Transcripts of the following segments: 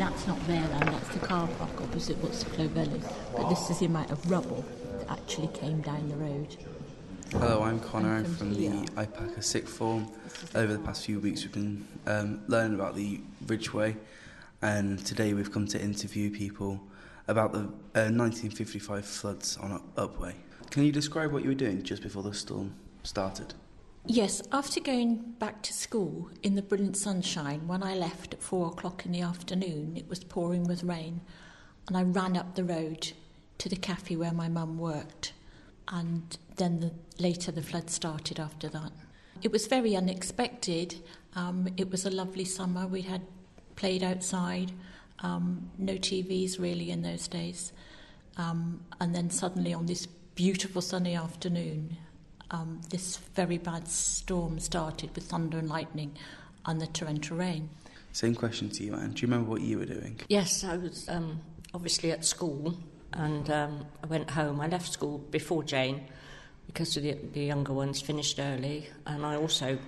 that's not there then, that's the car park opposite what's the Clovelly. But this is the amount of rubble that actually came down the road. Hello, I'm Connor. I'm from the IPACA sixth form. Over the past few weeks we've been learning about the Ridgeway, and today we've come to interview people about the 1955 floods on Upwey. Can you describe what you were doing just before the storm started? Yes, after going back to school in the brilliant sunshine, when I left at 4 o'clock in the afternoon, it was pouring with rain, and I ran up the road to the cafe where my mum worked, and then later the flood started after that. It was very unexpected. It was a lovely summer. We had played outside, no TVs really in those days, and then suddenly on this beautiful sunny afternoon, this very bad storm started with thunder and lightning and the torrential rain. Same question to you, Anne. Do you remember what you were doing? Yes, I was obviously at school, and I went home. I left school before Jane because the younger ones finished early, and I also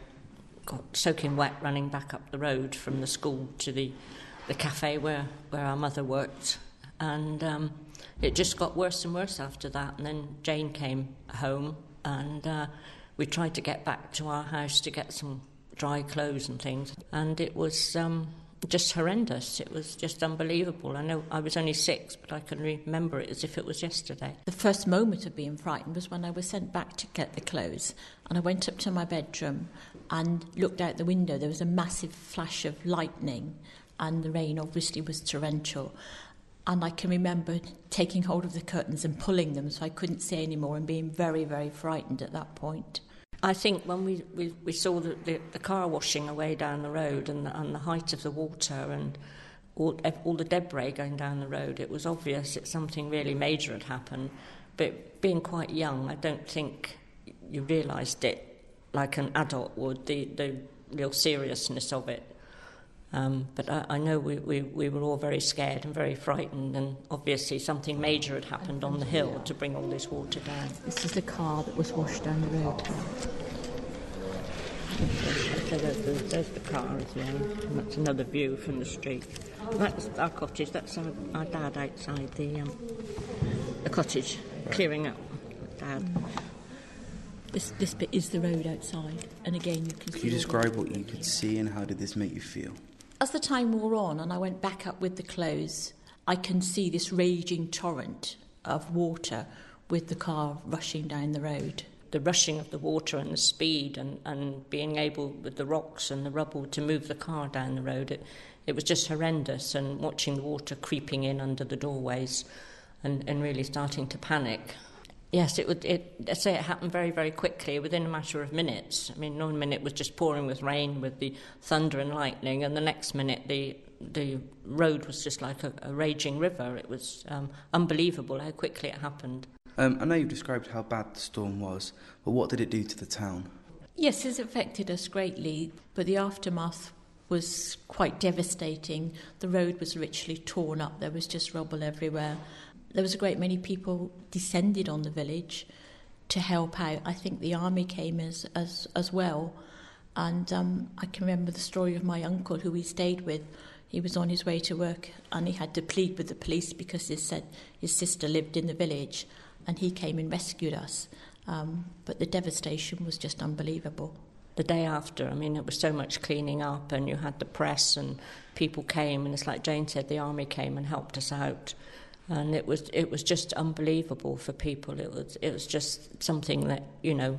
got soaking wet running back up the road from the school to the cafe where our mother worked, and it just got worse and worse after that. And then Jane came home, and we tried to get back to our house to get some dry clothes and things, and it was just horrendous. It was just unbelievable. I know I was only 6, but I can remember it as if it was yesterday. The first moment of being frightened was when I was sent back to get the clothes, and I went up to my bedroom and looked out the window. There was a massive flash of lightning, and the rain obviously was torrential. And I can remember taking hold of the curtains and pulling them so I couldn't see anymore, and being very, very frightened at that point. I think when we saw the car washing away down the road, and the height of the water and all the debris going down the road, it was obvious that something really major had happened. But being quite young, I don't think you realised it like an adult would, the real seriousness of it. But I know we were all very scared and very frightened, and obviously something major had happened on the hill to bring all this water down. This is the car that was washed down the road. So there's the car as well, and that's another view from the street. That's our cottage, that's our dad outside the cottage, clearing up. Dad. This bit is the road outside, and again you can see... Could you describe what you could see, and how did this make you feel? As the time wore on and I went back up with the clothes, I can see this raging torrent of water with the car rushing down the road. The rushing of the water and the speed and being able, with the rocks and the rubble, to move the car down the road, it was just horrendous, and watching the water creeping in under the doorways and really starting to panic. Yes, I'd say it happened very, very quickly, within a matter of minutes. I mean, 1 minute was just pouring with rain, with the thunder and lightning, and the next minute the road was just like a raging river. It was unbelievable how quickly it happened. I know you've described how bad the storm was, but what did it do to the town? Yes, it's affected us greatly, but the aftermath was quite devastating. The road was literally torn up. There was just rubble everywhere. There was a great many people descended on the village to help out. I think the army came as well. And I can remember the story of my uncle who we stayed with. He was on his way to work and he had to plead with the police because he said his sister lived in the village, and he came and rescued us. But the devastation was just unbelievable. The day after, I mean, it was so much cleaning up, and you had the press and people came, and it's like Jane said, the army came and helped us out. And it was just unbelievable for people. It was just something that, you know,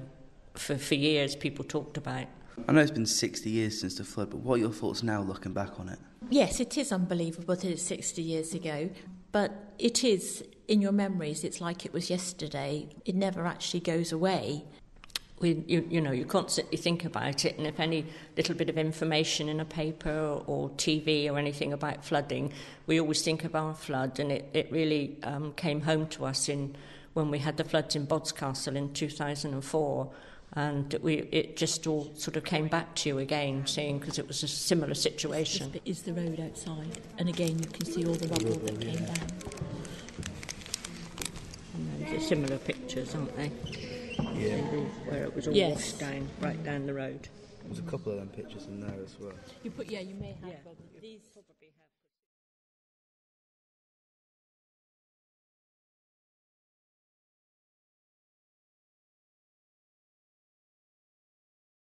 for years people talked about. I know it's been 60 years since the flood, but what are your thoughts now looking back on it? Yes, it is unbelievable that it's 60 years ago, but it is, in your memories, it's like it was yesterday. It never actually goes away. You constantly think about it, and if any little bit of information in a paper or TV or anything about flooding, we always think of our flood, and it really came home to us when we had the floods in Bodscastle in 2004, and it just all sort of came back to you again, seeing, because it was a similar situation. This bit is the road outside, and again you can see all the rubble that came down. And those are similar pictures, aren't they? Yeah. Where it was all washed down, right down the road. There's a couple of them pictures in there as well. You may have. Yeah. These probably have.